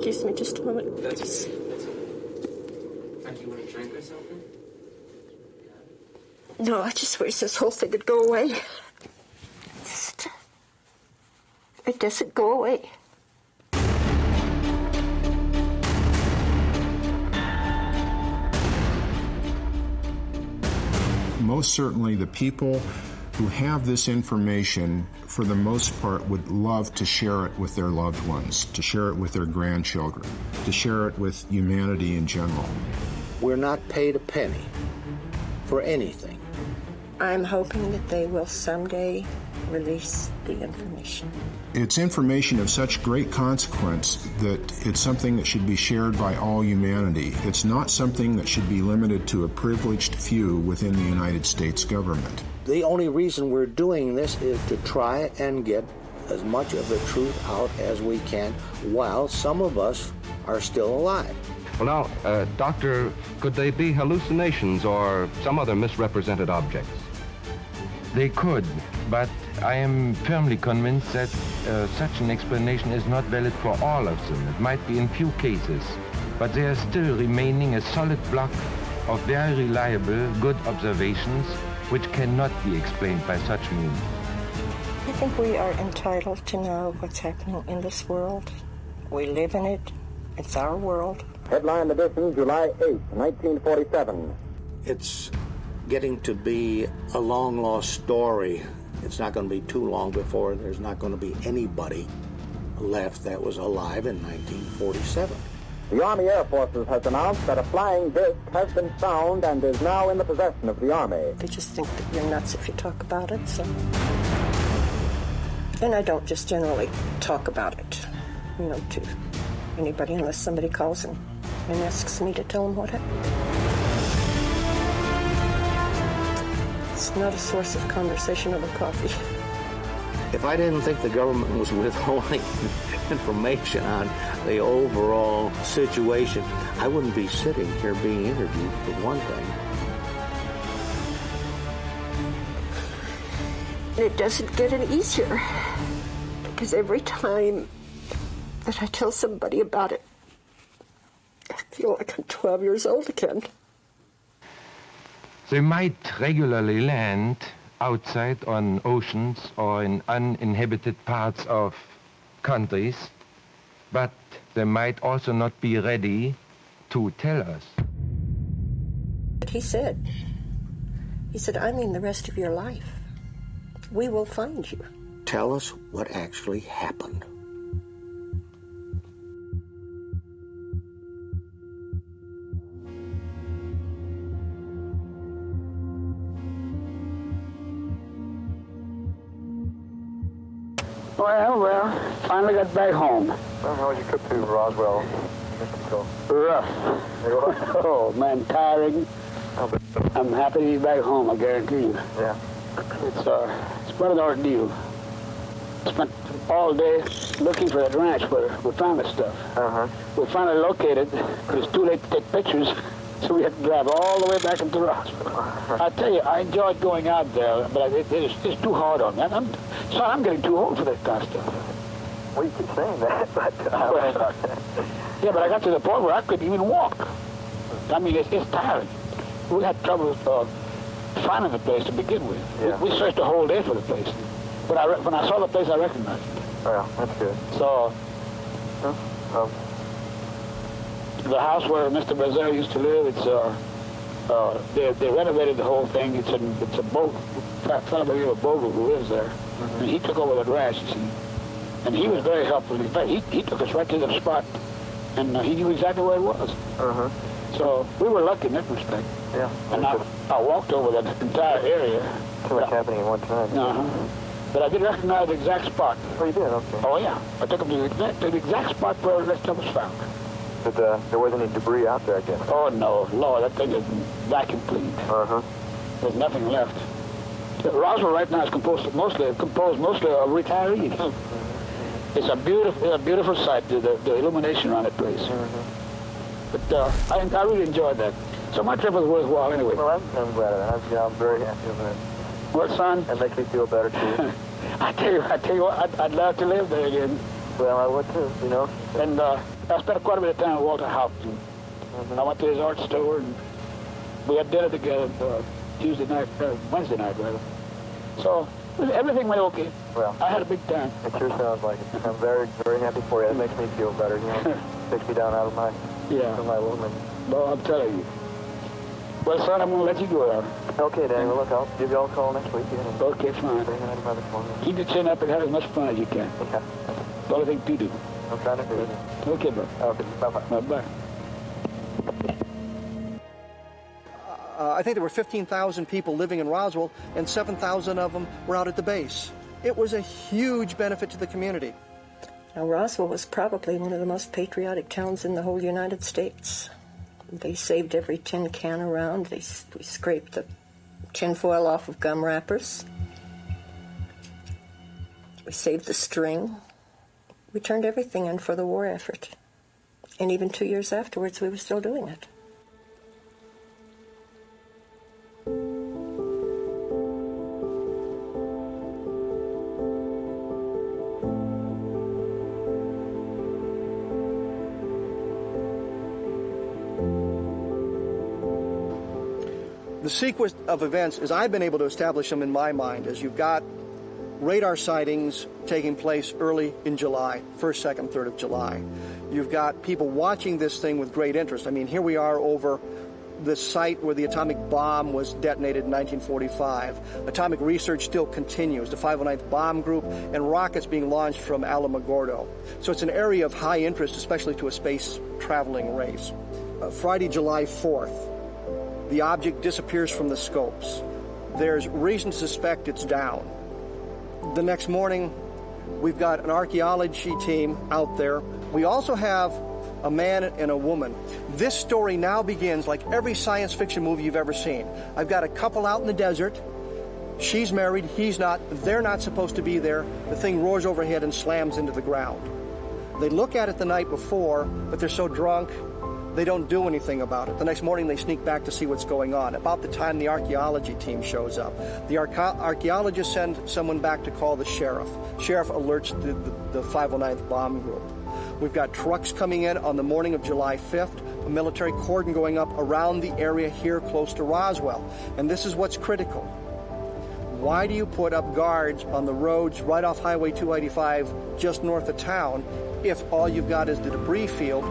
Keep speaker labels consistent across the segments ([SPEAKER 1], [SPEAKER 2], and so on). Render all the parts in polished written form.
[SPEAKER 1] Excuse me just a moment.
[SPEAKER 2] That's it. Frankie, you want to drink or something?
[SPEAKER 1] No, I just wish this whole thing would go away. It doesn't go away.
[SPEAKER 3] Most certainly the people who have this information, for the most part, would love to share it with their loved ones, to share it with their grandchildren, to share it with humanity in general.
[SPEAKER 4] We're not paid a penny for anything.
[SPEAKER 1] I'm hoping that they will someday release the information.
[SPEAKER 3] It's information of such great consequence that it's something that should be shared by all humanity. It's not something that should be limited to a privileged few within the United States government.
[SPEAKER 4] The only reason we're doing this is to try and get as much of the truth out as we can while some of us are still alive.
[SPEAKER 5] Well, now, Doctor, could they be hallucinations or some other misrepresented objects?
[SPEAKER 6] They could, but I am firmly convinced that such an explanation is not valid for all of them. It might be in few cases, but there is still remaining a solid block of very reliable, good observations which cannot be explained by such means.
[SPEAKER 1] I think we are entitled to know what's happening in this world. We live in it. It's our world.
[SPEAKER 7] Headline edition, July 8, 1947.
[SPEAKER 4] It's getting to be a long-lost story. It's not going to be too long before there's not going to be anybody left that was alive in 1947.
[SPEAKER 7] The Army Air Forces has announced that a flying disc has been found and is now in the possession of the Army.
[SPEAKER 1] They just think that you're nuts if you talk about it, so... And I don't just generally talk about it, to anybody unless somebody calls and asks me to tell them what happened. It's not a source of conversation over coffee.
[SPEAKER 4] If I didn't think the government was withholding information on the overall situation, I wouldn't be sitting here being interviewed, for one thing.
[SPEAKER 1] It doesn't get any easier, because every time that I tell somebody about it, I feel like I'm 12 years old again.
[SPEAKER 6] They might regularly land outside on oceans or in uninhabited parts of countries, but they might also not be ready to tell us.
[SPEAKER 1] He said, I mean the rest of your life. We will find you.
[SPEAKER 4] Tell us what actually happened.
[SPEAKER 8] Well, finally got back home.
[SPEAKER 7] Well, how was your trip to Roswell, Mexico?
[SPEAKER 8] Rough. Oh, man, tiring. I'm happy to be back home, I guarantee you.
[SPEAKER 7] Yeah.
[SPEAKER 8] It's quite an ordeal. Spent all day looking for that ranch where we found the stuff.
[SPEAKER 7] Uh-huh.
[SPEAKER 8] We finally located, but it's too late to take pictures, so we had to drive all the way back into Roswell. I tell you, I enjoyed going out there, but it's too hard on me. I'm getting too old for that kind of stuff.
[SPEAKER 7] Well, you keep saying that, but...
[SPEAKER 8] yeah, but I got to the point where I couldn't even walk. I mean, it's tiring. We had trouble finding the place to begin with.
[SPEAKER 7] Yeah.
[SPEAKER 8] We searched the whole day for the place. But when I saw the place, I recognized it.
[SPEAKER 7] Oh, yeah, that's good.
[SPEAKER 8] So, the house where Mr. Brazil used to live, they renovated the whole thing. It's a boat, fellow by the name of Bogle who lives there. Mm-hmm. And he took over the ranch, you see. And he was very helpful. In fact, he took us right to the spot, and he knew exactly where it was.
[SPEAKER 7] Uh-huh.
[SPEAKER 8] So we were lucky in that respect.
[SPEAKER 7] Yeah.
[SPEAKER 8] And I walked over that entire area.
[SPEAKER 7] Too much happening at one time.
[SPEAKER 8] Uh-huh. But I did recognize the exact spot.
[SPEAKER 7] Oh, you did? Okay.
[SPEAKER 8] Oh, yeah. I took him to the exact spot where that stuff was found.
[SPEAKER 7] But there wasn't any debris out there, I guess.
[SPEAKER 8] Oh, no. Lord, that thing is vacuum cleaned.
[SPEAKER 7] Uh-huh.
[SPEAKER 8] There's nothing left. Roswell right now is composed mostly of retirees. Mm-hmm. It's a beautiful sight, the illumination around that place. Mm-hmm. But I really enjoyed that. So my trip was worthwhile anyway.
[SPEAKER 7] Well, I'm glad of that. I'm very happy with it.
[SPEAKER 8] Well, son?
[SPEAKER 7] That makes me feel better, too.
[SPEAKER 8] I tell you what, I'd love to live there again.
[SPEAKER 7] Well, I would, too, you know.
[SPEAKER 8] And I spent quite a bit of time with Walter Hauptmann. I went to his art store, and we had dinner together Wednesday night, rather. So everything went okay. Well, I had a big time.
[SPEAKER 9] It sure sounds like it. I'm very, very happy for you. It makes me feel better, you know. Takes me down out of my woman.
[SPEAKER 8] Well, I'm telling you. Well, son, I'm going to let you go out.
[SPEAKER 9] Okay, Danny. Well, look, I'll give you all a call next week.
[SPEAKER 8] Okay, fine. Keep your chin up and have as much fun as you can.
[SPEAKER 9] Okay.
[SPEAKER 8] That's all I think to do.
[SPEAKER 9] I'm trying to do it.
[SPEAKER 8] Okay, bro.
[SPEAKER 9] Okay, bye-bye.
[SPEAKER 8] Bye-bye.
[SPEAKER 10] I think there were 15,000 people living in Roswell, and 7,000 of them were out at the base. It was a huge benefit to the community.
[SPEAKER 1] Now, Roswell was probably one of the most patriotic towns in the whole United States. They saved every tin can around. We scraped the tinfoil off of gum wrappers. We saved the string. We turned everything in for the war effort. And even 2 years afterwards, we were still doing it.
[SPEAKER 10] The sequence of events, as I've been able to establish them in my mind, is you've got radar sightings taking place early in July, 1st, 2nd, 3rd of July. You've got people watching this thing with great interest. I mean, here we are over the site where the atomic bomb was detonated in 1945. Atomic research still continues, the 509th Bomb Group, and rockets being launched from Alamogordo. So it's an area of high interest, especially to a space-traveling race. Friday, July 4th. The object disappears from the scopes. There's reason to suspect it's down. The next morning, we've got an archaeology team out there. We also have a man and a woman. This story now begins like every science fiction movie you've ever seen. I've got a couple out in the desert. She's married, he's not. They're not supposed to be there. The thing roars overhead and slams into the ground. They look at it the night before, but they're so drunk, they don't do anything about it. The next morning, they sneak back to see what's going on. About the time the archaeology team shows up, the archaeologists send someone back to call the sheriff. Sheriff alerts the 509th Bomb Group. We've got trucks coming in on the morning of July 5th, a military cordon going up around the area here close to Roswell. And this is what's critical. Why do you put up guards on the roads right off Highway 285 just north of town if all you've got is the debris field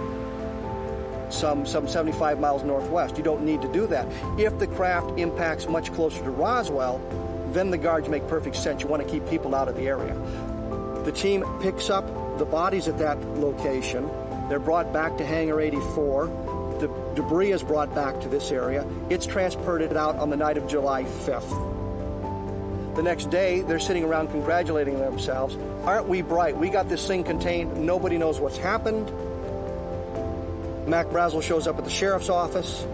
[SPEAKER 10] some 75 miles northwest? You don't need to do that. If the craft impacts much closer to Roswell, then the guards make perfect sense. You want to keep people out of the area. The team picks up the bodies at that location. They're brought back to Hangar 84. The debris is brought back to this area. It's transported out on the night of July 5th. The next day, they're sitting around congratulating themselves. Aren't we bright? We got this thing contained. Nobody knows what's happened. Mac Brazel shows up at the sheriff's office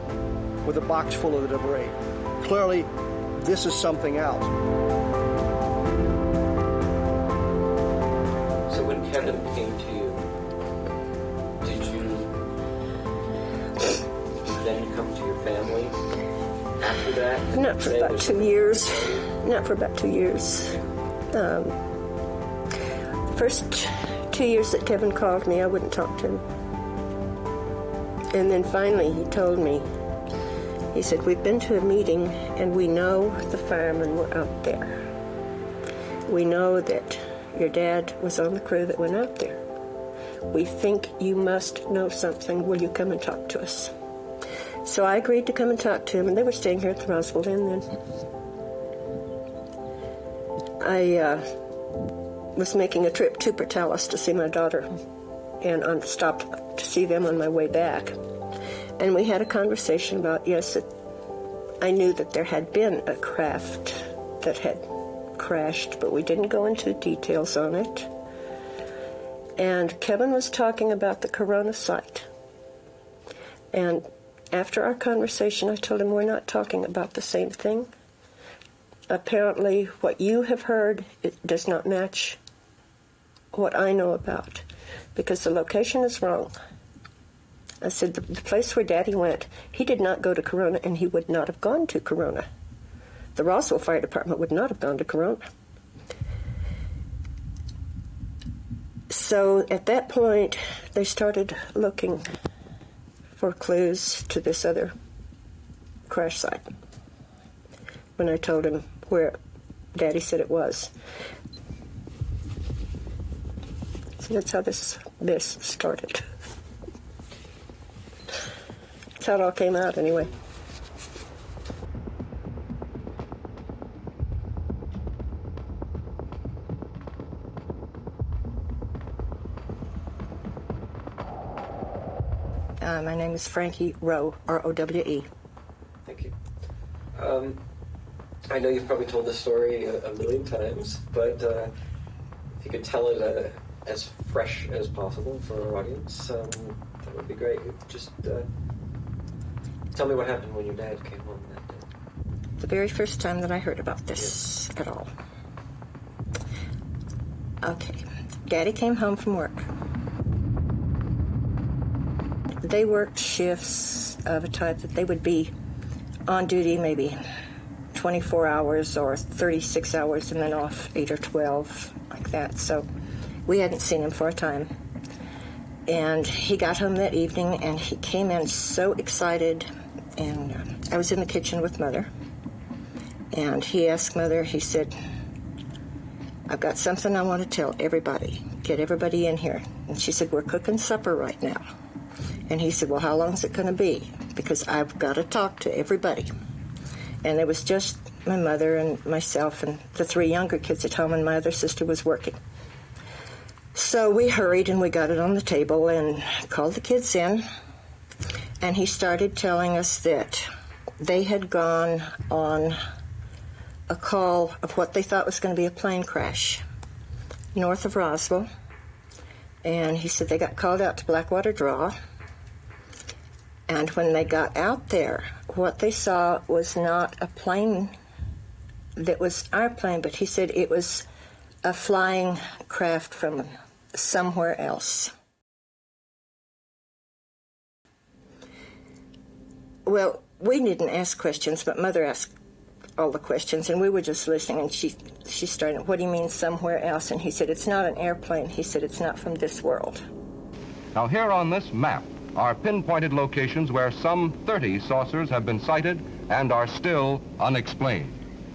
[SPEAKER 10] with a box full of the debris. Clearly, this is something else.
[SPEAKER 2] So when Kevin came to you, did you then come to your family after that?
[SPEAKER 1] Not for about 2 years. Not for about 2 years. First 2 years that Kevin called me, I wouldn't talk to him. And then finally he told me, he said, we've been to a meeting and we know the firemen were out there. We know that your dad was on the crew that went out there. We think you must know something. Will you come and talk to us? So I agreed to come and talk to him, and they were staying here at the Roswell Inn then. I was making a trip to Portales to see my daughter, and stopped to see them on my way back. And we had a conversation about, yes, that I knew that there had been a craft that had crashed, but we didn't go into details on it. And Kevin was talking about the Corona site. And after our conversation, I told him we're not talking about the same thing. Apparently, what you have heard, it does not match what I know about, because the location is wrong. I said, the place where Daddy went, he did not go to Corona, and he would not have gone to Corona. The Roswell Fire Department would not have gone to Corona. So at that point, they started looking for clues to this other crash site. When I told him where Daddy said it was. So that's how this started. That's how it all came out, anyway. My name is Frankie Rowe, R-O-W-E.
[SPEAKER 11] Thank you. I know you've probably told this story a million times, but if you could tell it as fresh as possible for our audience, that would be great. Just tell me what happened when your dad came home that day.
[SPEAKER 1] The very first time that I heard about this at all. Okay. Daddy came home from work. They worked shifts of a type that they would be on duty maybe 24 hours or 36 hours and then off 8 or 12, like that. So we hadn't seen him for a time. And he got home that evening and he came in so excited. And I was in the kitchen with Mother. And he asked Mother, he said, I've got something I want to tell everybody. Get everybody in here. And she said, we're cooking supper right now. And he said, well, how long is it going to be? Because I've got to talk to everybody. And it was just my mother and myself and the 3 younger kids at home, and my other sister was working. So we hurried and we got it on the table and called the kids in. And he started telling us that they had gone on a call of what they thought was going to be a plane crash north of Roswell. And he said they got called out to Blackwater Draw. And when they got out there, what they saw was not a plane that was our plane, but he said it was a flying craft from somewhere else. Well, we didn't ask questions, but Mother asked all the questions, and we were just listening, and she started, what do you mean somewhere else? And he said, it's not an airplane. He said, it's not from this world.
[SPEAKER 5] Now here on this map are pinpointed locations where some 30 saucers have been sighted and are still unexplained.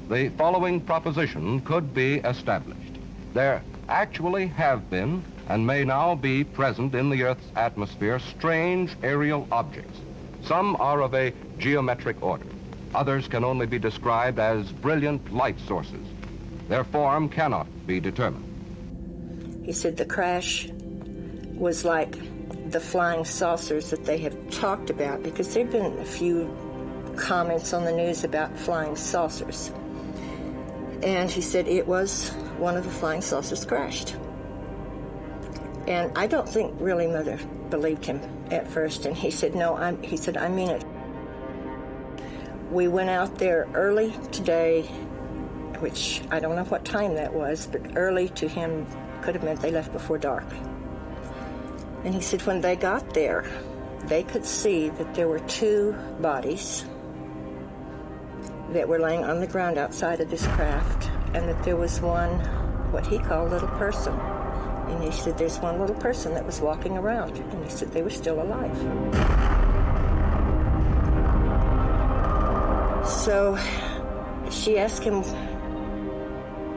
[SPEAKER 5] The following proposition could be established. There actually have been and may now be present in the Earth's atmosphere strange aerial objects. Some are of a geometric order. Others can only be described as brilliant light sources. Their form cannot be determined.
[SPEAKER 1] He said the crash was like the flying saucers that they have talked about, because there have been a few comments on the news about flying saucers. And he said it was one of the flying saucers crashed. And I don't think really Mother believed him at first. And he said, no, I mean it. We went out there early today, which I don't know what time that was, but early to him could have meant they left before dark. And he said when they got there, they could see that there were 2 bodies that were laying on the ground outside of this craft, and that there was one, what he called little person. And he said there's one little person that was walking around, and he said they were still alive. So she asked him,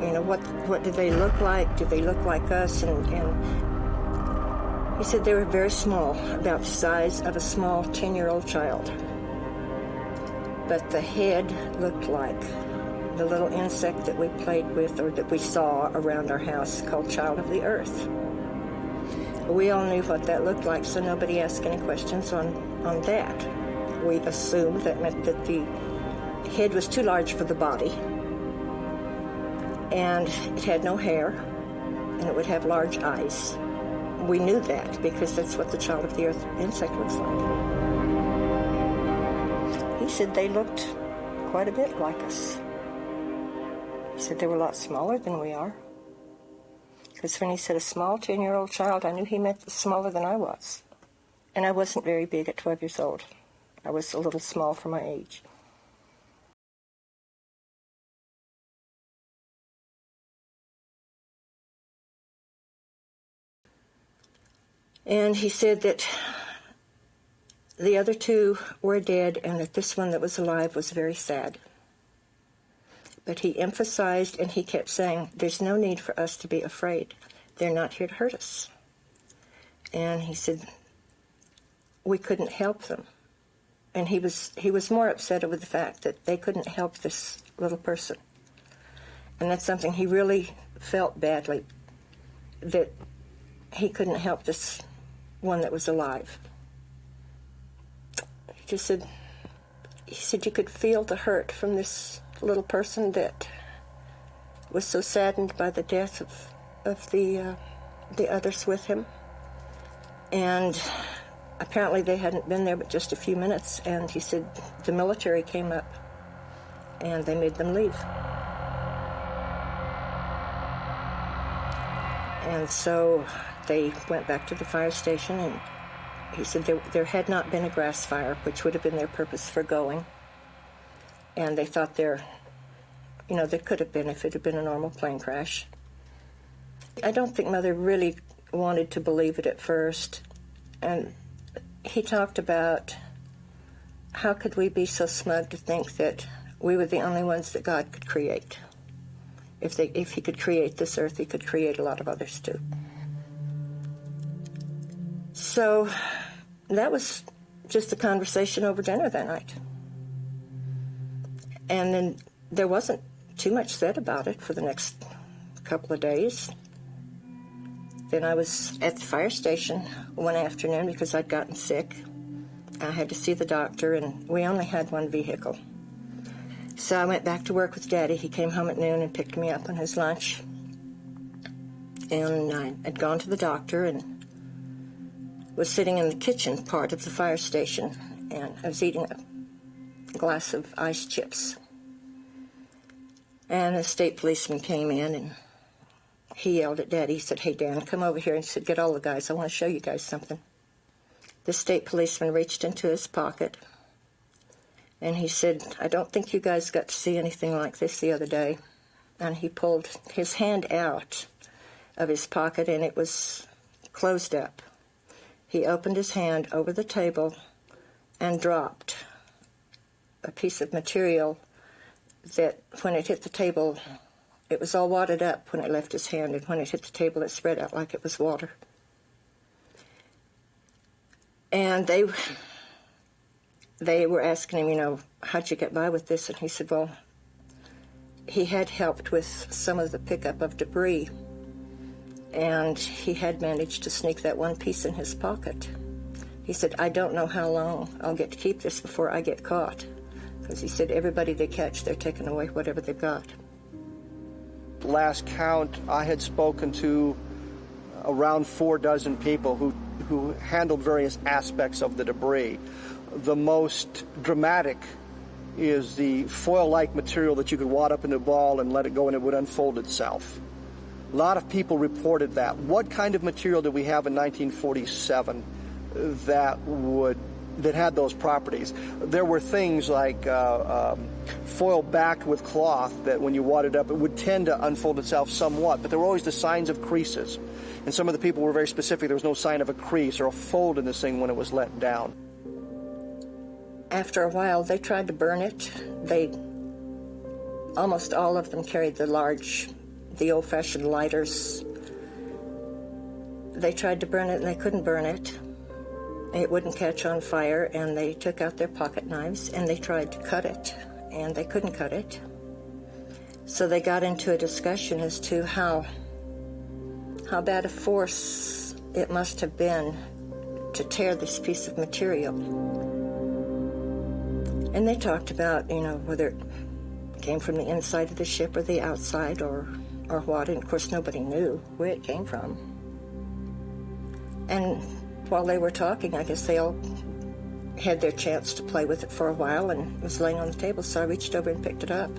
[SPEAKER 1] you know, what did they look like? Did they look like us? And he said they were very small, about the size of a small 10-year-old child. But the head looked like the little insect that we played with or that we saw around our house called Child of the Earth. We all knew what that looked like, so nobody asked any questions on that. We assumed that meant that the head was too large for the body, and it had no hair, and it would have large eyes. We knew that because that's what the Child of the Earth insect looks like. He said they looked quite a bit like us. He said they were a lot smaller than we are. Because when he said a small 10-year-old child, I knew he meant smaller than I was. And I wasn't very big at 12 years old. I was a little small for my age. And he said that the other two were dead and that this one that was alive was very sad. But he emphasized and he kept saying, there's no need for us to be afraid. They're not here to hurt us. And he said, we couldn't help them. And he was more upset over the fact that they couldn't help this little person. And that's something he really felt badly, that he couldn't help this one that was alive. He said you could feel the hurt from this little person that was so saddened by the death of the others with him. And apparently they hadn't been there but just a few minutes, and he said the military came up and they made them leave. And so they went back to the fire station, and he said there had not been a grass fire, which would have been their purpose for going. And they thought there could have been if it had been a normal plane crash. I don't think Mother really wanted to believe it at first. And he talked about how could we be so smug to think that we were the only ones that God could create. If he could create this earth, he could create a lot of others too. So that was just a conversation over dinner that night. And then there wasn't too much said about it for the next couple of days. Then I was at the fire station one afternoon because I'd gotten sick. I had to see the doctor, and we only had one vehicle. So I went back to work with Daddy. He came home at noon and picked me up on his lunch. And I had gone to the doctor and was sitting in the kitchen part of the fire station, and I was eating a glass of ice chips. And a state policeman came in, and he yelled at Daddy. He said, "Hey, Dan, come over here." And he said, "Get all the guys. I want to show you guys something." The state policeman reached into his pocket, and he said, "I don't think you guys got to see anything like this the other day." And he pulled his hand out of his pocket, and it was closed up. He opened his hand over the table and dropped a piece of material that, when it hit the table, it was all wadded up when it left his hand, and when it hit the table, it spread out like it was water. And they were asking him, how'd you get by with this? And he said, well, he had helped with some of the pickup of debris, and he had managed to sneak that one piece in his pocket. He said, I don't know how long I'll get to keep this before I get caught. Because he said, everybody they catch, they're taking away whatever they've got.
[SPEAKER 10] Last count, I had spoken to around 4 dozen people who handled various aspects of the debris. The most dramatic is the foil-like material that you could wad up in a ball and let it go and it would unfold itself. A lot of people reported that. What kind of material did we have in 1947 that had those properties? There were things like foil backed with cloth that when you wadded up, it would tend to unfold itself somewhat, but there were always the signs of creases. And some of the people were very specific. There was no sign of a crease or a fold in this thing when it was let down.
[SPEAKER 1] After a while, they tried to burn it. Almost all of them carried the old-fashioned lighters. They tried to burn it, and they couldn't burn it. It wouldn't catch on fire, and they took out their pocket knives, and they tried to cut it, and they couldn't cut it. So they got into a discussion as to how bad a force it must have been to tear this piece of material. And they talked about, whether it came from the inside of the ship or the outside or what, and of course nobody knew where it came from. And while they were talking, I guess they all had their chance to play with it for a while, and it was laying on the table, so I reached over and picked it up.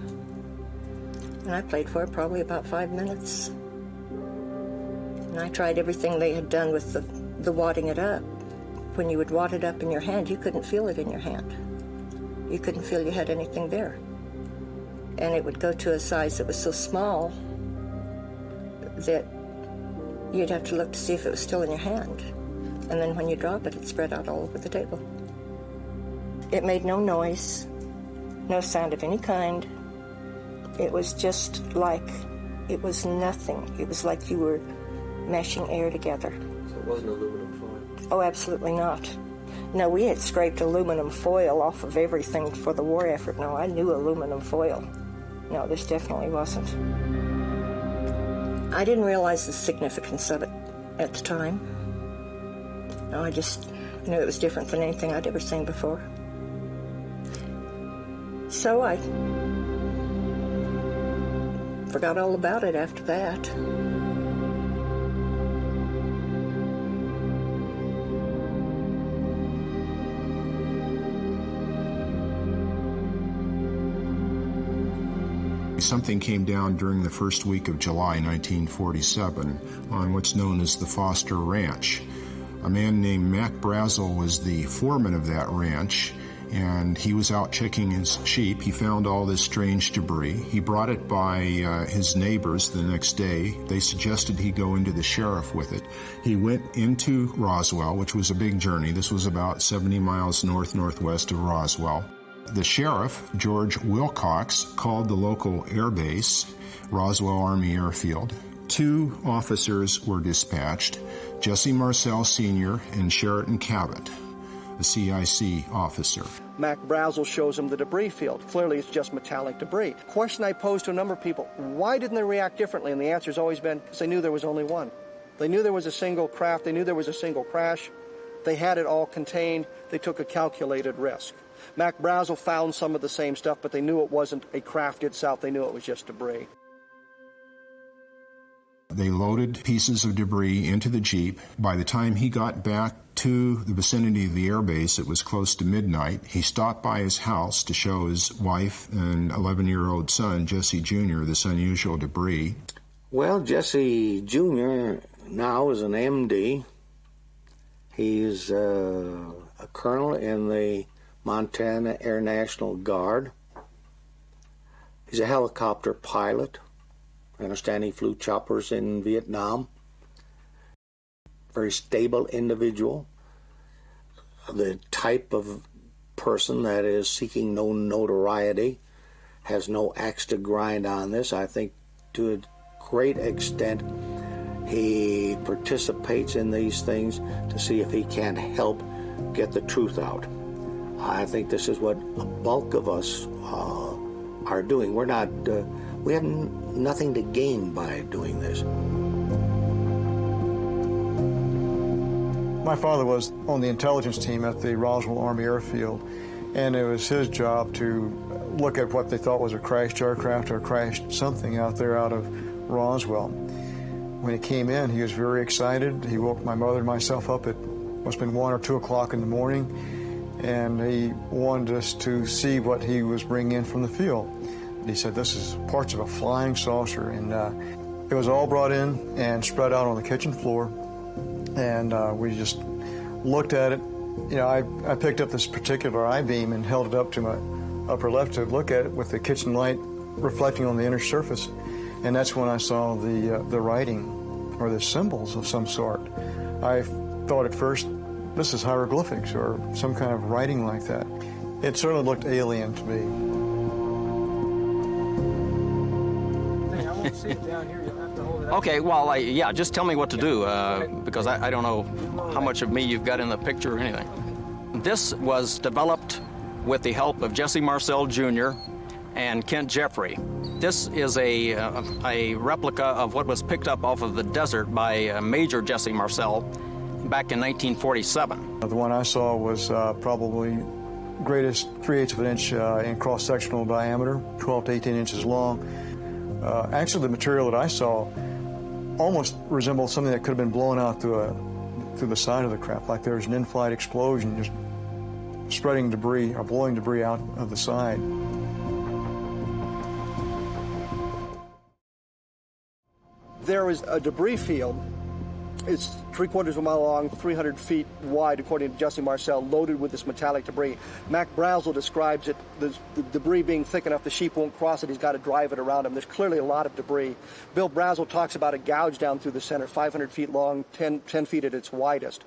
[SPEAKER 1] And I played for it probably about 5 minutes. And I tried everything they had done with the wadding it up. When you would wad it up in your hand, you couldn't feel it in your hand. You couldn't feel you had anything there. And it would go to a size that was so small that you'd have to look to see if it was still in your hand. And then when you drop it, it spread out all over the table. It made no noise, no sound of any kind. It was just like, it was nothing. It was like you were mashing air together.
[SPEAKER 11] So it wasn't aluminum foil?
[SPEAKER 1] Oh, absolutely not. No, we had scraped aluminum foil off of everything for the war effort. No, I knew aluminum foil. No, this definitely wasn't. I didn't realize the significance of it at the time. No, I just knew it was different than anything I'd ever seen before. So I forgot all about it after that.
[SPEAKER 3] Something came down during the first week of July 1947 on what's known as the Foster Ranch. A man named Mac Brazel was the foreman of that ranch, and he was out checking his sheep. He found all this strange debris. He brought it by his neighbors the next day. They suggested he go into the sheriff with it. He went into Roswell, which was a big journey. This was about 70 miles northwest of Roswell. The sheriff, George Wilcox, called the local air base, Roswell Army Airfield. 2 officers were dispatched, Jesse Marcel Sr. and Sheraton Cabot, a CIC officer.
[SPEAKER 10] Mac Brazel shows him the debris field. Clearly it's just metallic debris. Question I posed to a number of people, why didn't they react differently? And the answer's always been, because they knew there was only one. They knew there was a single craft. They knew there was a single crash. They had it all contained. They took a calculated risk. Mac Brazel found some of the same stuff, but they knew it wasn't a craft itself. They knew it was just debris.
[SPEAKER 3] They loaded pieces of debris into the Jeep. By the time he got back to the vicinity of the airbase, it was close to midnight. He stopped by his house to show his wife and 11-year-old son, Jesse Jr., this unusual debris.
[SPEAKER 4] Well, Jesse Jr. now is an MD. He's a colonel in the Montana Air National Guard. He's a helicopter pilot. I understand he flew choppers in Vietnam. Very stable individual. The type of person that is seeking no notoriety, has no axe to grind on this. I think to a great extent he participates in these things to see if he can help get the truth out. I think this is what a bulk of us are doing. We're not, we have nothing to gain by doing this.
[SPEAKER 10] My father was on the intelligence team at the Roswell Army Airfield, and it was his job to look at what they thought was a crashed aircraft or crashed something out there out of Roswell. When he came in, he was very excited. He woke my mother and myself up at must have been 1 or 2 o'clock in the morning, and he wanted us to see what he was bringing in from the field. And he said, this is parts of a flying saucer, and it was all brought in and spread out on the kitchen floor, and we just looked at it. You know, I picked up this particular I-beam and held it up to my upper left to look at it with the kitchen light reflecting on the inner surface, and that's when I saw the writing or the symbols of some sort. I thought at first, this is hieroglyphics or some kind of writing like that. It certainly looked alien to me.
[SPEAKER 2] Hey, I won't see it down here. You'll have to hold it up.
[SPEAKER 12] Okay, well, yeah, just tell me what to do, because I don't know how much of me you've got in the picture or anything. This was developed with the help of Jesse Marcel Jr. and Kent Jeffrey. This is a replica of what was picked up off of the desert by Major Jesse Marcel back in 1947.
[SPEAKER 10] The one I saw was probably greatest 3/8 of an inch in cross-sectional diameter, 12 to 18 inches long. Actually, the material that I saw almost resembled something that could have been blown out through the side of the craft, like there was an in-flight explosion just spreading debris or blowing debris out of the side. There was a debris field It's 3/4 of a mile long, 300 feet wide, according to Jesse Marcel, loaded with this metallic debris. Mac Brazel describes it, the debris being thick enough the sheep won't cross it. He's got to drive it around him. There's clearly a lot of debris. Bill Brazel talks about a gouge down through the center, 500 feet long, 10 feet at its widest.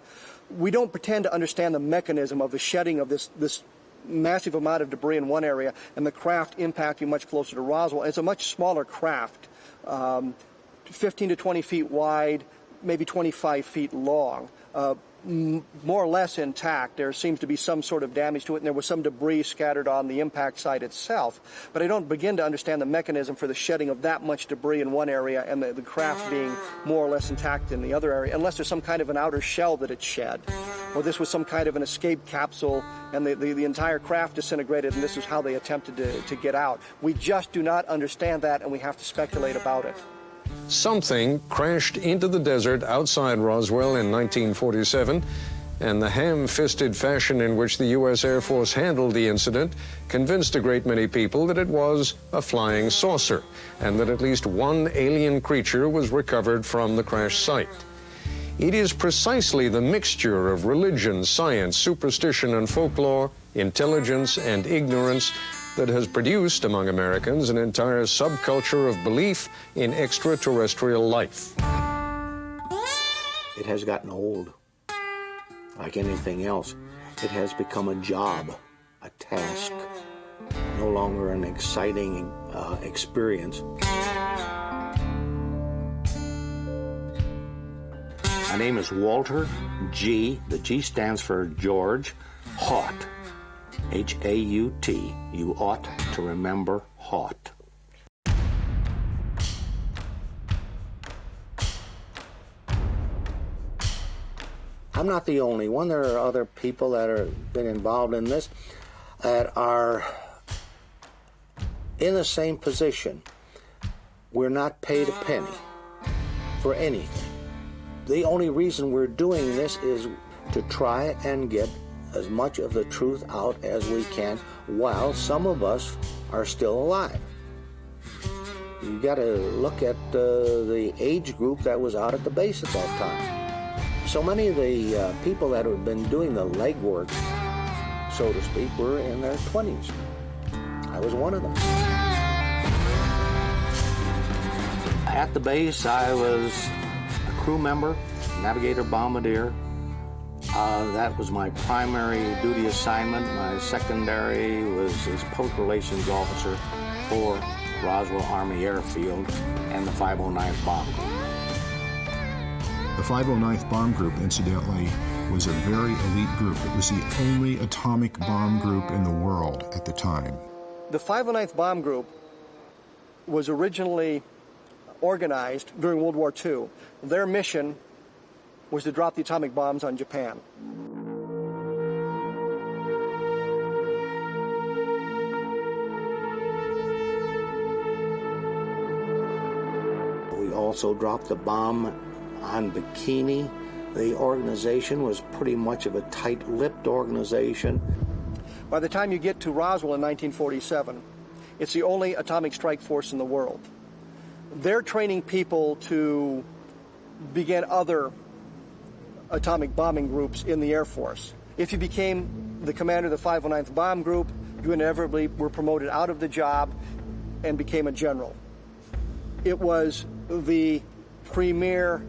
[SPEAKER 10] We don't pretend to understand the mechanism of the shedding of this massive amount of debris in one area and the craft impacting much closer to Roswell. It's a much smaller craft, 15 to 20 feet wide, maybe 25 feet long, more or less intact. There seems to be some sort of damage to it, and there was some debris scattered on the impact site itself. But I don't begin to understand the mechanism for the shedding of that much debris in one area and the craft being more or less intact in the other area, unless there's some kind of an outer shell that it shed, or this was some kind of an escape capsule and the entire craft disintegrated, and this is how they attempted to get out. We just do not understand that, and we have to speculate about it.
[SPEAKER 13] Something crashed into the desert outside Roswell in 1947, and the ham-fisted fashion in which the U.S. Air Force handled the incident convinced a great many people that it was a flying saucer, and that at least one alien creature was recovered from the crash site. It is precisely the mixture of religion, science, superstition and folklore, intelligence and ignorance that has produced among Americans an entire subculture of belief in extraterrestrial life.
[SPEAKER 4] It has gotten old. Like anything else, it has become a job, a task, no longer an exciting experience. My name is Walter G. The G stands for George Haut. H-A-U-T. You ought to remember Haut. I'm not the only one. There are other people that have been involved in this that are in the same position. We're not paid a penny for anything. The only reason we're doing this is to try and get as much of the truth out as we can while some of us are still alive. You got to look at the age group that was out at the base at that time. So many of the people that have been doing the legwork, so to speak, were in their 20s. I was one of them. At the base, I was a crew member, navigator bombardier. That was my primary duty assignment. My secondary was as public relations officer for Roswell Army Airfield and the 509th Bomb Group.
[SPEAKER 3] The 509th Bomb Group, incidentally, was a very elite group. It was the only atomic bomb group in the world at the time.
[SPEAKER 10] The 509th Bomb Group was originally organized during World War II. Their mission was to drop the atomic bombs on Japan.
[SPEAKER 4] We also dropped the bomb on Bikini. The organization was pretty much of a tight-lipped organization.
[SPEAKER 10] By the time you get to Roswell in 1947, it's the only atomic strike force in the world. They're training people to begin other atomic bombing groups in the Air Force. If you became the commander of the 509th Bomb Group, you inevitably were promoted out of the job and became a general. It was the premier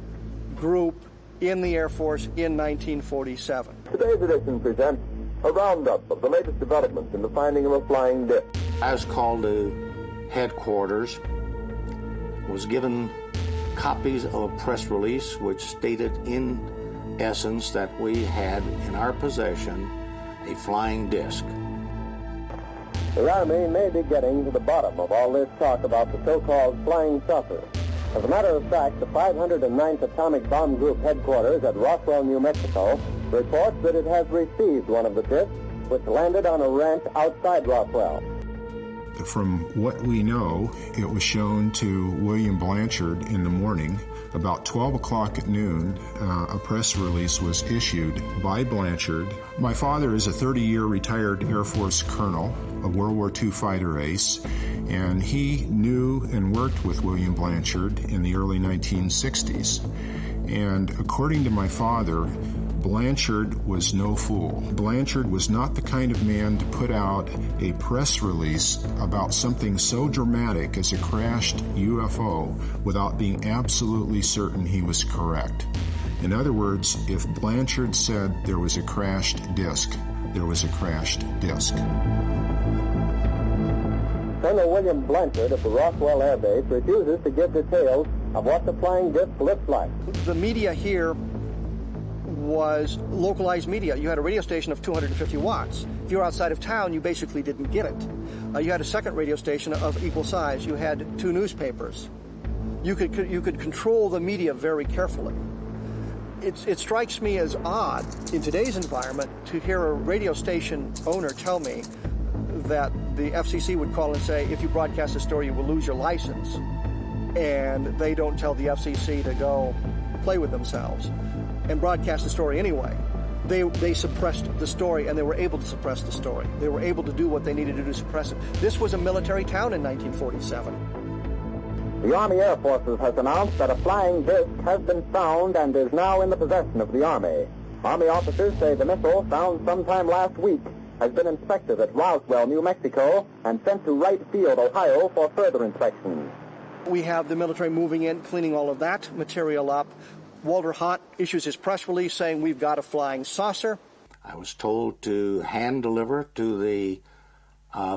[SPEAKER 10] group in the Air Force in 1947.
[SPEAKER 7] Today's edition presents a roundup of the latest developments in the finding of a flying disc.
[SPEAKER 4] I was called to headquarters, was given copies of a press release which stated in essence that we had in our possession a flying disc.
[SPEAKER 7] The Army may be getting to the bottom of all this talk about the so-called flying saucer. As a matter of fact, the 509th Atomic Bomb Group headquarters at Roswell, New Mexico, reports that it has received one of the discs which landed on a ranch outside Roswell.
[SPEAKER 3] From what we know, it was shown to William Blanchard in the morning. About 12 o'clock at noon, a press release was issued by Blanchard. My father is a 30-year retired Air Force colonel, a World War II fighter ace, and he knew and worked with William Blanchard in the early 1960s. And according to my father, Blanchard was no fool. Blanchard was not the kind of man to put out a press release about something so dramatic as a crashed UFO without being absolutely certain he was correct. In other words, if Blanchard said there was a crashed disc, there was a crashed disc.
[SPEAKER 7] Colonel William Blanchard of the Roswell Air Base refuses to give details of what the flying disc looks like.
[SPEAKER 10] The media here was localized media. You had a radio station of 250 watts. If you were outside of town, you basically didn't get it. You had a second radio station of equal size. You had 2 newspapers. You could control the media very carefully. It strikes me as odd in today's environment to hear a radio station owner tell me that the FCC would call and say, if you broadcast a story, you will lose your license. And they don't tell the FCC to go play with themselves and broadcast the story anyway. They suppressed the story, and they were able to suppress the story. They were able to do what they needed to do to suppress it. This was a military town in 1947.
[SPEAKER 7] The Army Air Forces has announced that a flying disc has been found and is now in the possession of the Army. Army officers say the missile, found sometime last week, has been inspected at Roswell, New Mexico, and sent to Wright Field, Ohio, for further inspection.
[SPEAKER 10] We have the military moving in, cleaning all of that material up. Walter Haut issues his press release saying we've got a flying saucer.
[SPEAKER 4] I was told to hand deliver to the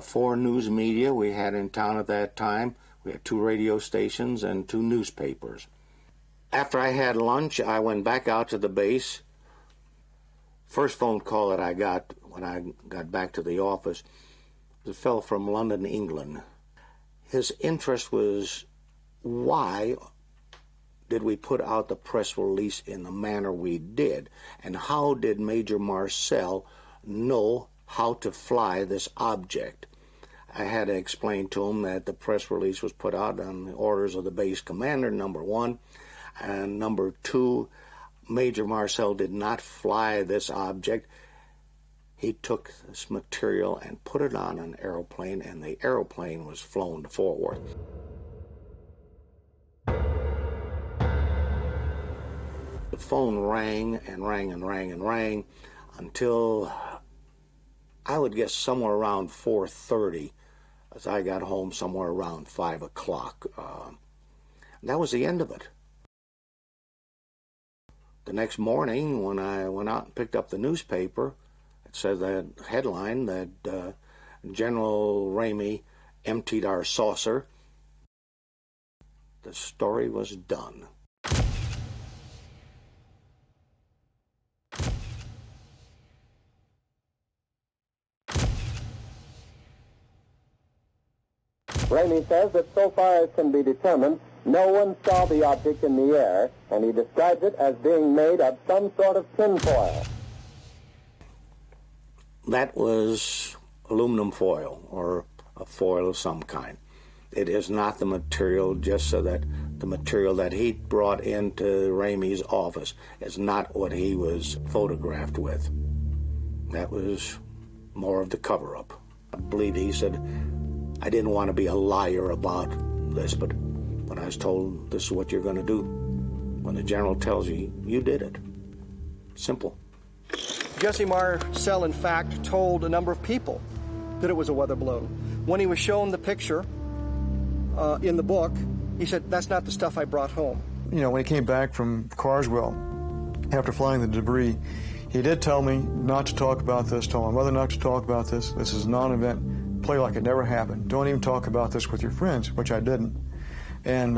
[SPEAKER 4] 4 news media we had in town at that time. We had 2 radio stations and 2 newspapers. After I had lunch, I went back out to the base. First phone call that I got when I got back to the office was a fellow from London, England. His interest was, why did we put out the press release in the manner we did? And how did Major Marcel know how to fly this object? I had to explain to him that the press release was put out on the orders of the base commander, number 1. And number 2, Major Marcel did not fly this object. He took this material and put it on an aeroplane, and the aeroplane was flown forward. The phone rang and rang and rang and rang until I would guess somewhere around 4:30, as I got home somewhere around 5 o'clock. That was the end of it. The next morning, when I went out and picked up the newspaper, it said that headline that General Ramey emptied our saucer. The story was done.
[SPEAKER 7] Ramey says that so far as can be determined, no one saw the object in the air, and he describes it as being made of some sort of tinfoil.
[SPEAKER 4] That was aluminum foil, or a foil of some kind. It is not the material, just so that the material that he brought into Ramey's office is not what he was photographed with. That was more of the cover-up. I believe he said, I didn't want to be a liar about this, but when I was told this is what you're going to do, when the general tells you, you did it. Simple.
[SPEAKER 10] Jesse Marcel, in fact, told a number of people that it was a weather balloon. When he was shown the picture in the book, he said, that's not the stuff I brought home.
[SPEAKER 14] You know, when he came back from Carswell, after flying the debris, he did tell me not to talk about this, told my mother not to talk about this. This is a non-event. Play like it never happened. Don't even talk about this with your friends, which I didn't. And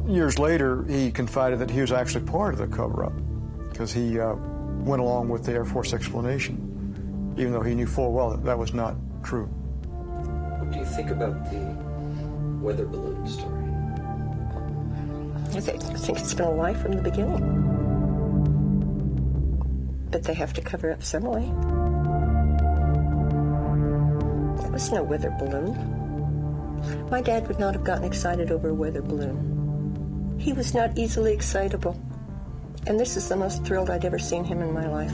[SPEAKER 14] years later, he confided that he was actually part of the cover-up because he went along with the Air Force explanation, even though he knew full well that that was not true.
[SPEAKER 11] What do you think about the weather balloon story?
[SPEAKER 1] I think it's been a lie from the beginning. But they have to cover up some way. There was no weather balloon. My dad would not have gotten excited over a weather balloon. He was not easily excitable. And this is the most thrilled I'd ever seen him in my life.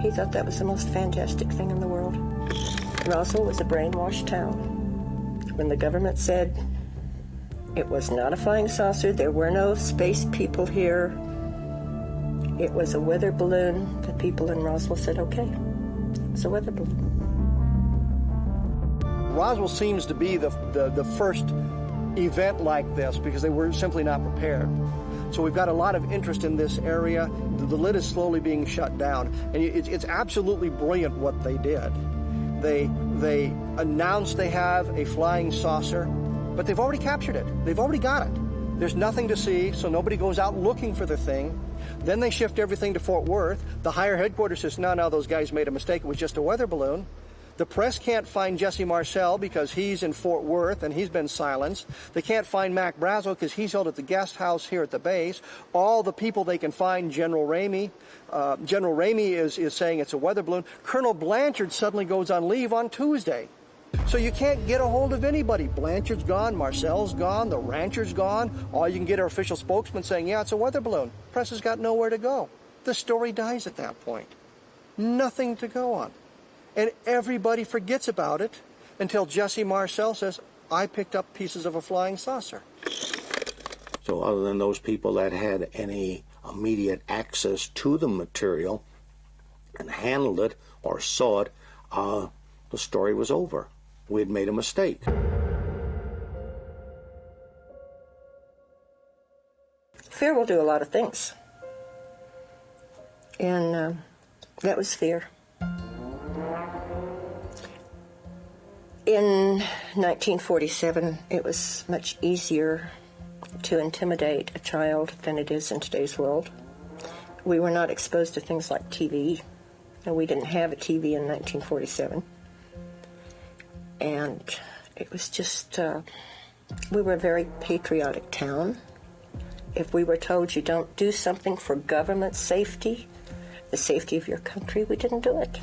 [SPEAKER 1] He thought that was the most fantastic thing in the world. Roswell was a brainwashed town. When the government said, It was not a flying saucer. There were no space people here. It was a weather balloon. The people in Roswell said, okay, it's a weather balloon.
[SPEAKER 10] Roswell seems to be the first event like this because they were simply not prepared. So we've got a lot of interest in this area. The lid is slowly being shut down. And it's absolutely brilliant what they did. They announced they have a flying saucer, but they've already captured it. They've already got it. There's nothing to see, so nobody goes out looking for the thing. Then they shift everything to Fort Worth. The higher headquarters says, no, those guys made a mistake. It was just a weather balloon. The press can't find Jesse Marcel because he's in Fort Worth and he's been silenced. They can't find Mac Brazel because he's held at the guest house here at the base. All the people they can find, General Ramey. General Ramey is saying it's a weather balloon. Colonel Blanchard suddenly goes on leave on Tuesday. So you can't get a hold of anybody. Blanchard's gone, Marcel's gone, the rancher's gone. All you can get are official spokesmen saying, yeah, it's a weather balloon. Press has got nowhere to go. The story dies at that point. Nothing to go on. And everybody forgets about it until Jesse Marcel says, I picked up pieces of a flying saucer.
[SPEAKER 4] So other than those people that had any immediate access to the material and handled it or saw it, the story was over. We had made a mistake.
[SPEAKER 1] Fear will do a lot of things. And that was fear. In 1947, it was much easier to intimidate a child than it is in today's world. We were not exposed to things like TV. We didn't have a TV in 1947. And it was just, we were a very patriotic town. If we were told you don't do something for government safety, the safety of your country, we didn't do it.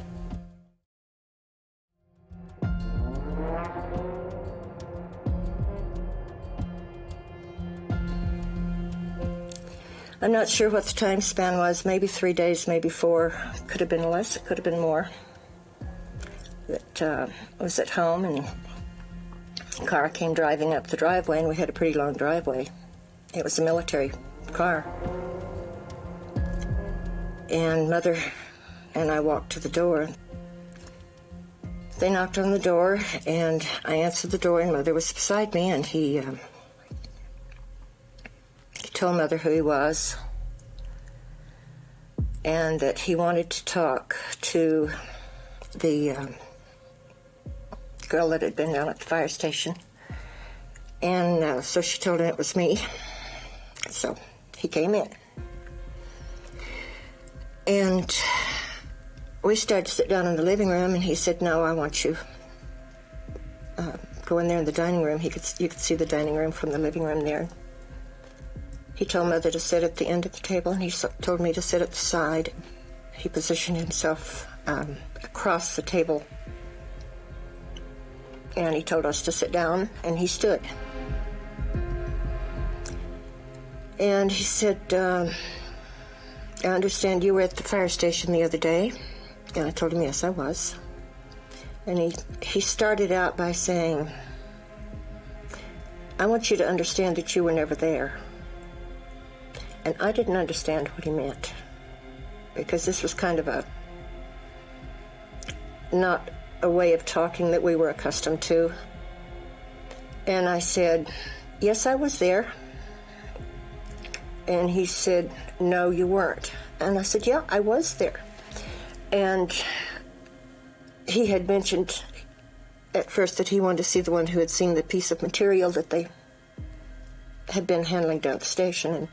[SPEAKER 1] I'm not sure what the time span was, maybe 3 days, maybe 4. It could have been less, it could have been more. That I was at home and a car came driving up the driveway, and we had a pretty long driveway. It was a military car. And Mother and I walked to the door. They knocked on the door, and I answered the door, and Mother was beside me, and he told Mother who he was and that he wanted to talk to the girl that had been down at the fire station. And so she told him it was me. So he came in. And we started to sit down in the living room, and he said, no, I want you go in there in the dining room. You could see the dining room from the living room there. He told Mother to sit at the end of the table, and he told me to sit at the side. He positioned himself across the table, and he told us to sit down, and he stood. And he said, I understand you were at the fire station the other day. And I told him, yes, I was. And he started out by saying, I want you to understand that you were never there. And I didn't understand what he meant, because this was kind of not a way of talking that we were accustomed to. And I said, yes, I was there. And he said, no, you weren't. And I said, yeah, I was there. And he had mentioned at first that he wanted to see the one who had seen the piece of material that they had been handling down at the station. And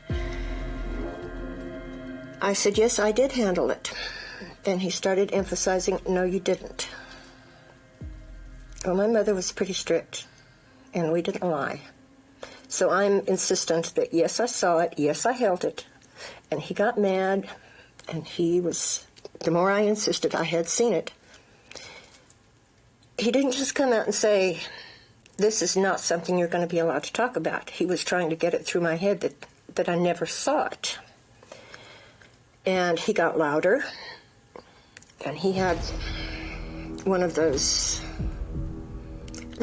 [SPEAKER 1] I said, yes, I did handle it. And he started emphasizing, no, you didn't. Well, my mother was pretty strict, and we didn't lie. So I'm insistent that, yes, I saw it, yes, I held it. And he got mad, and the more I insisted I had seen it, he didn't just come out and say, this is not something you're going to be allowed to talk about. He was trying to get it through my head that I never saw it. And he got louder, and he had one of those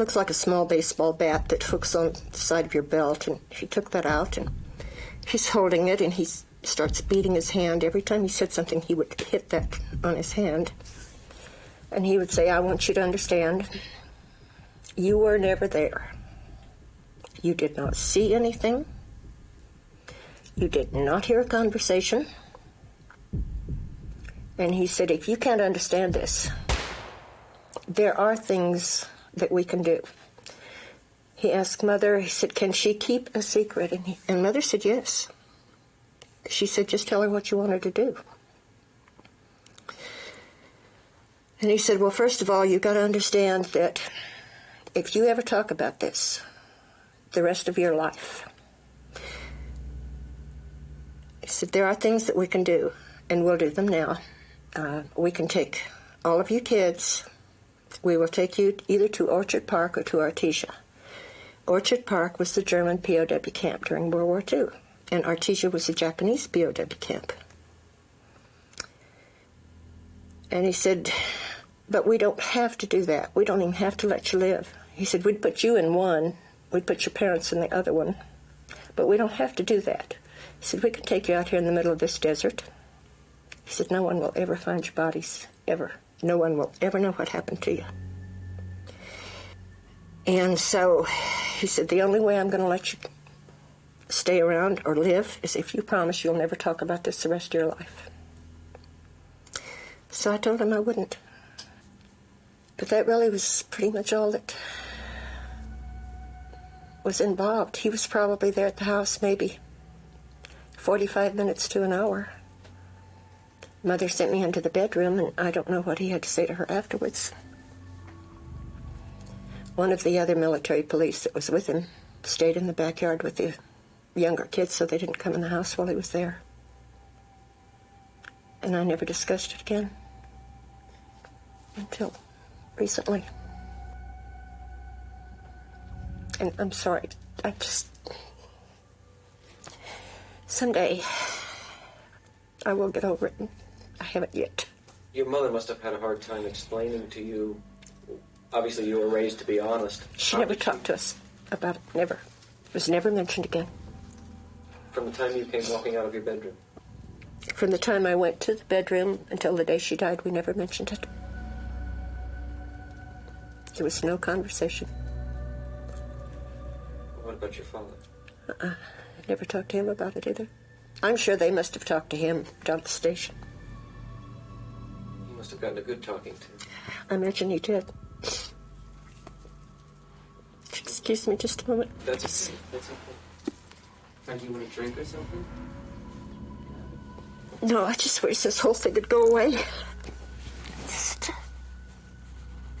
[SPEAKER 1] looks like a small baseball bat that hooks on the side of your belt, and he took that out, and he's holding it, and he starts beating his hand. Every time he said something, he would hit that on his hand, and he would say, I want you to understand, you were never there. You did not see anything. You did not hear a conversation. And he said, if you can't understand this, there are things that we can do. He asked Mother, he said, can she keep a secret? And Mother said, yes. She said, just tell her what you want her to do. And he said, well, first of all, you've got to understand that if you ever talk about this the rest of your life, he said, there are things that we can do, and we'll do them now. We can take all of you kids. We will take you either to Orchard Park or to Artesia. Orchard Park was the German POW camp during World War II, and Artesia was the Japanese POW camp. And he said, but we don't have to do that. We don't even have to let you live. He said, we'd put you in one, we'd put your parents in the other one, but we don't have to do that. He said, we can take you out here in the middle of this desert. He said, no one will ever find your bodies, ever. No one will ever know what happened to you. And so he said, the only way I'm going to let you stay around or live is if you promise you'll never talk about this the rest of your life. So I told him I wouldn't. But that really was pretty much all that was involved. He was probably there at the house maybe 45 minutes to an hour. Mother sent me into the bedroom, and I don't know what he had to say to her afterwards. One of the other military police that was with him stayed in the backyard with the younger kids so they didn't come in the house while he was there. And I never discussed it again until recently. And I'm sorry, someday I will get over it, and I haven't yet.
[SPEAKER 11] Your mother must have had a hard time explaining to you. Obviously, you were raised to be honest.
[SPEAKER 1] She never talked to us about it, never. It was never mentioned again.
[SPEAKER 11] From the time you came walking out of your bedroom?
[SPEAKER 1] From the time I went to the bedroom until the day she died, we never mentioned it. There was no conversation.
[SPEAKER 11] What about your father?
[SPEAKER 1] I never talked to him about it either. I'm sure they must have talked to him down at the station.
[SPEAKER 11] You must have gotten a good talking to.
[SPEAKER 1] I imagine he did. Excuse me just a moment.
[SPEAKER 11] That's okay. That's okay. And you want a drink or something?
[SPEAKER 1] No, I just wish this whole thing would go away.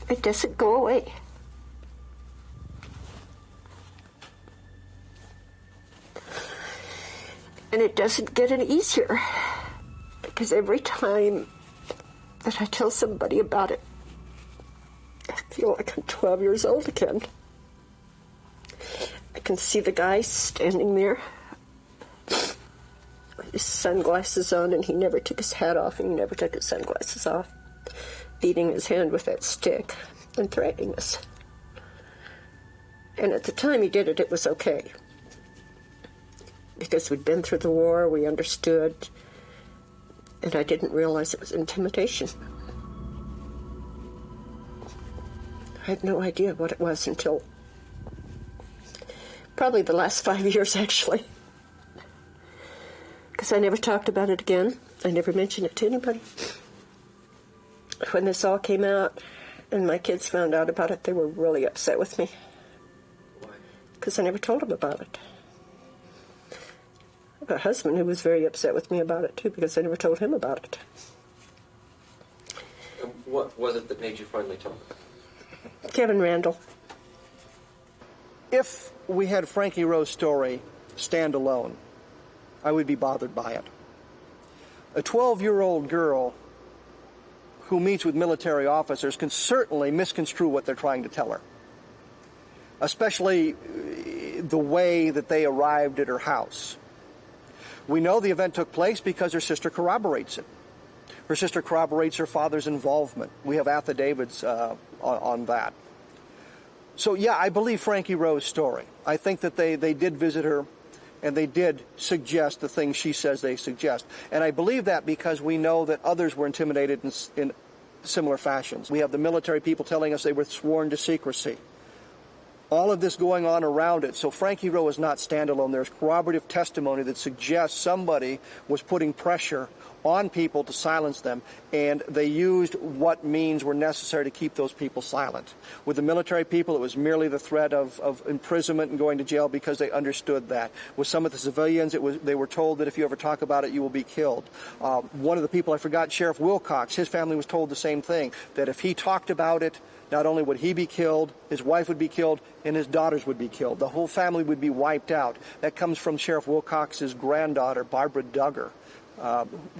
[SPEAKER 1] It doesn't go away. And it doesn't get any easier, because every time that I tell somebody about it, I feel like I'm 12 years old again. I can see the guy standing there with his sunglasses on, and he never took his hat off, and he never took his sunglasses off, beating his hand with that stick and threatening us. And at the time he did it, it was okay. Because we'd been through the war, we understood, and I didn't realize it was intimidation. I had no idea what it was until probably the last 5 years, actually. Because I never talked about it again. I never mentioned it to anybody. When this all came out and my kids found out about it, they were really upset with me.
[SPEAKER 11] Why?
[SPEAKER 1] Because I never told them about it. I have a husband who was very upset with me about it, too, because I never told him about it.
[SPEAKER 11] What was it that made you finally talk?
[SPEAKER 1] Kevin Randall.
[SPEAKER 10] If we had Frankie Rowe's story stand alone, I would be bothered by it. A 12-year-old girl who meets with military officers can certainly misconstrue what they're trying to tell her, especially the way that they arrived at her house. We know the event took place because her sister corroborates it. Her sister corroborates her father's involvement. We have affidavits on that. So yeah, I believe Frankie Rowe's story. I think that they did visit her, and they did suggest the things she says they suggest. And I believe that because we know that others were intimidated in similar fashions. We have the military people telling us they were sworn to secrecy. All of this going on around it. So Frankie Rowe is not standalone. There's corroborative testimony that suggests somebody was putting pressure on people to silence them, and they used what means were necessary to keep those people silent. With the military people, it was merely the threat of imprisonment and going to jail because they understood that. With some of the civilians, they were told that if you ever talk about it, you will be killed. One of the people I forgot, Sheriff Wilcox, his family was told the same thing, that if he talked about it, not only would he be killed, his wife would be killed, and his daughters would be killed. The whole family would be wiped out. That comes from Sheriff Wilcox's granddaughter, Barbara Duggar,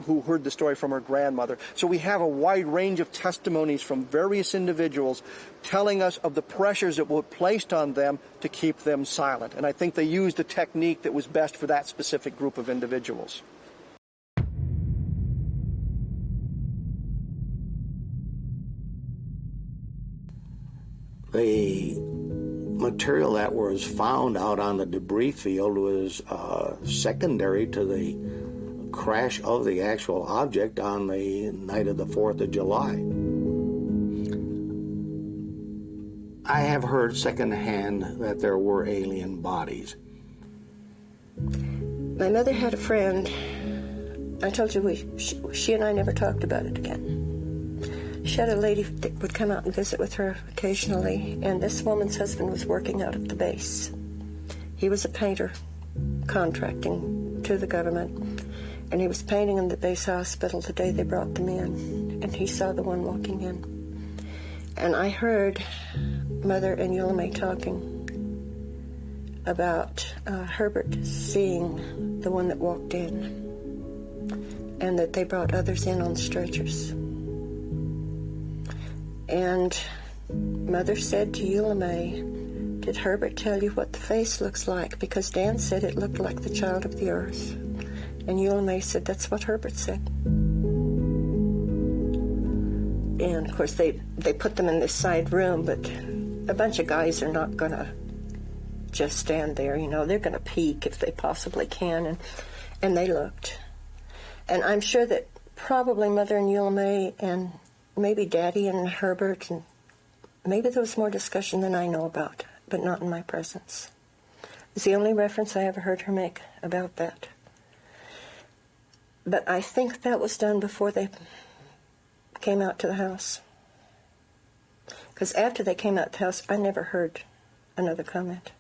[SPEAKER 10] who heard the story from her grandmother. So we have a wide range of testimonies from various individuals telling us of the pressures that were placed on them to keep them silent. And I think they used a technique that was best for that specific group of individuals.
[SPEAKER 4] The material that was found out on the debris field was secondary to the crash of the actual object on the night of the 4th of July. I have heard secondhand that there were alien bodies.
[SPEAKER 1] My mother had a friend. I told you she and I never talked about it again. She had a lady that would come out and visit with her occasionally, and this woman's husband was working out at the base. He was a painter, contracting to the government, and he was painting in the base hospital the day they brought them in, and he saw the one walking in. And I heard Mother and Eula talking about Herbert seeing the one that walked in, and that they brought others in on stretchers. And Mother said to Eula May, "Did Herbert tell you what the face looks like? Because Dan said it looked like the child of the earth." And Eula May said, "That's what Herbert said." And of course they put them in this side room, but a bunch of guys are not going to just stand there, you know. They're going to peek if they possibly can, and they looked. And I'm sure that probably Mother and Eula May and maybe Daddy and Herbert, and maybe there was more discussion than I know about, but not in my presence. It's the only reference I ever heard her make about that. But I think that was done before they came out to the house. Because after they came out to the house, I never heard another comment.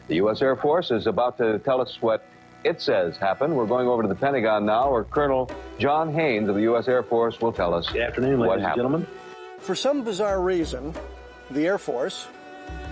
[SPEAKER 15] The U.S. Air Force is about to tell us what it says happened. We're going over to the Pentagon now, where Colonel John Haynes of the U.S. Air Force will tell us.
[SPEAKER 16] Good afternoon, ladies and gentlemen.
[SPEAKER 10] For some bizarre reason, the Air Force,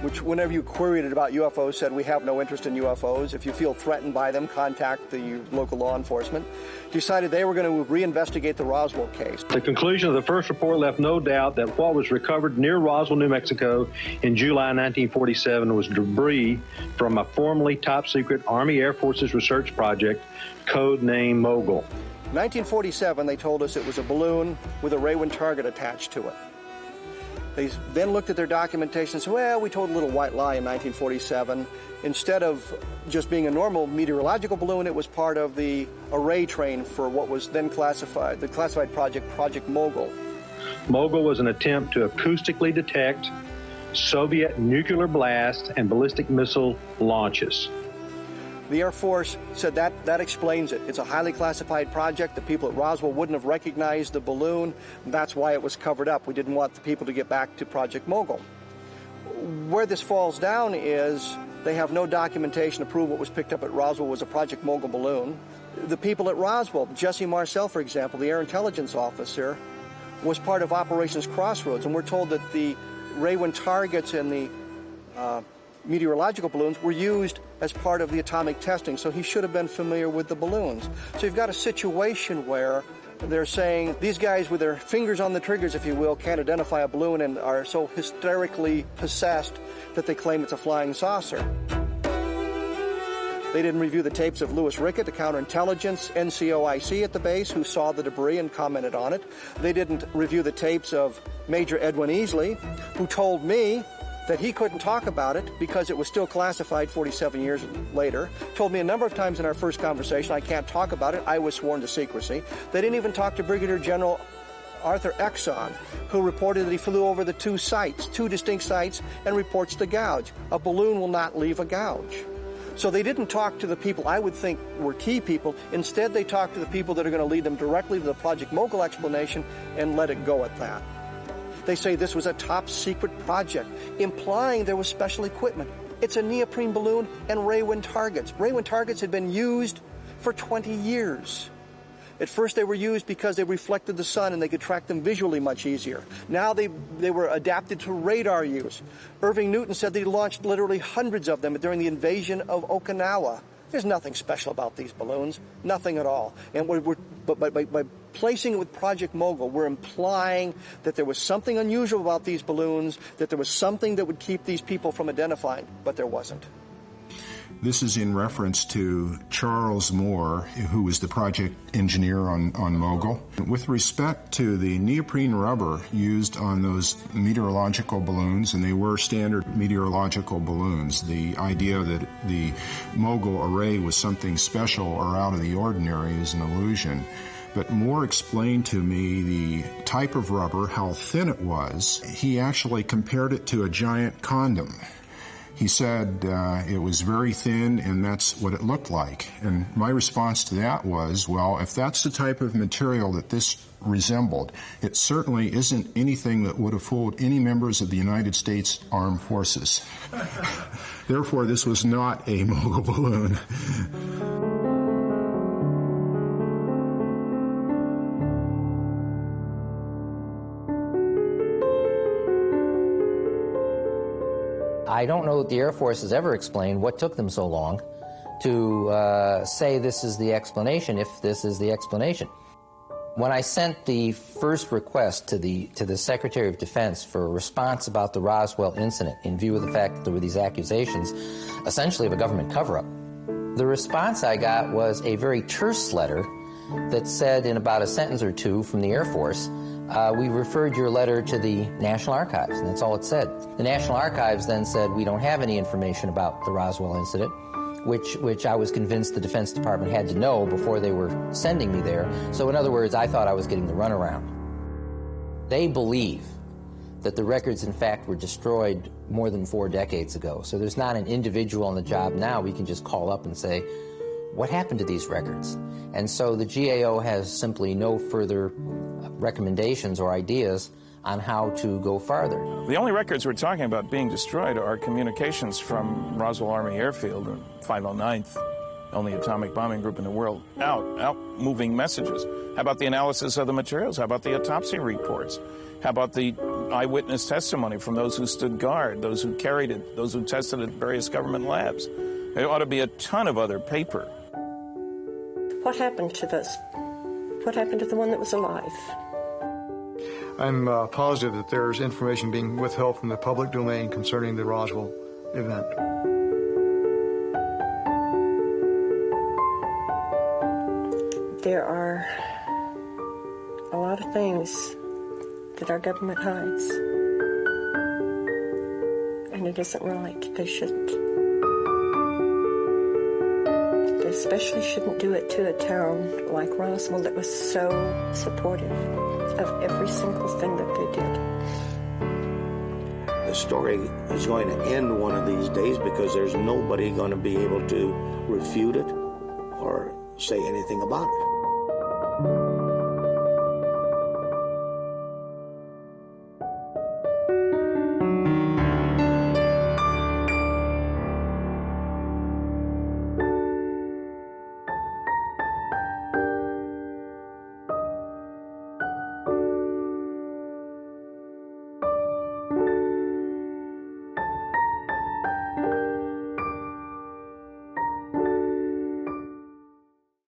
[SPEAKER 10] which whenever you queried it about UFOs, said we have no interest in UFOs. If you feel threatened by them, contact the local law enforcement, decided they were going to reinvestigate the Roswell case.
[SPEAKER 16] The conclusion of the first report left no doubt that what was recovered near Roswell, New Mexico in July 1947 was debris from a formerly top-secret Army Air Forces research project, codenamed MOGUL.
[SPEAKER 10] In 1947, they told us it was a balloon with a Ray 1 target attached to it. They then looked at their documentation and said, well, we told a little white lie in 1947. Instead of just being a normal meteorological balloon, it was part of the array train for what was then classified, the classified project, Project MOGUL.
[SPEAKER 16] MOGUL was an attempt to acoustically detect Soviet nuclear blast and ballistic missile launches.
[SPEAKER 10] The Air Force said that explains it. It's a highly classified project. The people at Roswell wouldn't have recognized the balloon. That's why it was covered up. We didn't want the people to get back to Project MOGUL. Where this falls down is they have no documentation to prove what was picked up at Roswell was a Project MOGUL balloon. The people at Roswell, Jesse Marcel, for example, the Air Intelligence Officer, was part of Operations Crossroads, and we're told that the Ray 1 targets and the meteorological balloons were used as part of the atomic testing, so he should have been familiar with the balloons. So you've got a situation where they're saying these guys with their fingers on the triggers, if you will, can't identify a balloon and are so hysterically possessed that they claim it's a flying saucer. They didn't review the tapes of Louis Rickett, the counterintelligence NCOIC at the base, who saw the debris and commented on it. They didn't review the tapes of Major Edwin Easley, who told me that he couldn't talk about it because it was still classified 47 years later. Told me a number of times in our first conversation, I can't talk about it. I was sworn to secrecy. They didn't even talk to Brigadier General Arthur Exon, who reported that he flew over the two distinct sites, and reports the gouge. A balloon will not leave a gouge. So they didn't talk to the people I would think were key people. Instead, they talked to the people that are going to lead them directly to the Project MOGUL explanation and let it go at that. They say this was a top-secret project, implying there was special equipment. It's a neoprene balloon and Raywin targets. Raywin targets had been used for 20 years. At first, they were used because they reflected the sun and they could track them visually much easier. Now they were adapted to radar use. Irving Newton said they launched literally hundreds of them during the invasion of Okinawa. There's nothing special about these balloons, nothing at all. And by placing it with Project MOGUL, we're implying that there was something unusual about these balloons, that there was something that would keep these people from identifying, but there wasn't.
[SPEAKER 3] This is in reference to Charles Moore, who was the project engineer on MOGUL. With respect to the neoprene rubber used on those meteorological balloons, and they were standard meteorological balloons, the idea that the MOGUL array was something special or out of the ordinary is an illusion. But Moore explained to me the type of rubber, how thin it was. He actually compared it to a giant condom. He said it was very thin, and that's what it looked like. And my response to that was, well, if that's the type of material that this resembled, it certainly isn't anything that would have fooled any members of the United States Armed Forces. Therefore, this was not a MOGUL balloon.
[SPEAKER 17] I don't know that the Air Force has ever explained what took them so long to say this is the explanation, if this is the explanation. When I sent the first request to the Secretary of Defense for a response about the Roswell incident in view of the fact that there were these accusations, essentially of a government cover-up, the response I got was a very terse letter that said in about a sentence or two from the Air Force, we referred your letter to the National Archives, and that's all it said. The National Archives then said, we don't have any information about the Roswell incident, which I was convinced the Defense Department had to know before they were sending me there. So in other words, I thought I was getting the runaround. They believe that the records, in fact, were destroyed more than 4 decades ago. So there's not an individual on the job now we can just call up and say, what happened to these records? And so the GAO has simply no further recommendations or ideas on how to go farther.
[SPEAKER 18] The only records we're talking about being destroyed are communications from Roswell Army Airfield, 509th, only atomic bombing group in the world, out moving messages. How about the analysis of the materials? How about the autopsy reports? How about the eyewitness testimony from those who stood guard, those who carried it, those who tested at various government labs? There ought to be a ton of other paper.
[SPEAKER 1] What happened to this? What happened to the one that was alive?
[SPEAKER 14] I'm positive that there's information being withheld from the public domain concerning the Roswell event.
[SPEAKER 1] There are a lot of things that our government hides. And it isn't right. They shouldn't. They especially shouldn't do it to a town like Roswell that was so supportive of every single thing that they did.
[SPEAKER 4] The story is going to end one of these days because there's nobody going to be able to refute it or say anything about it.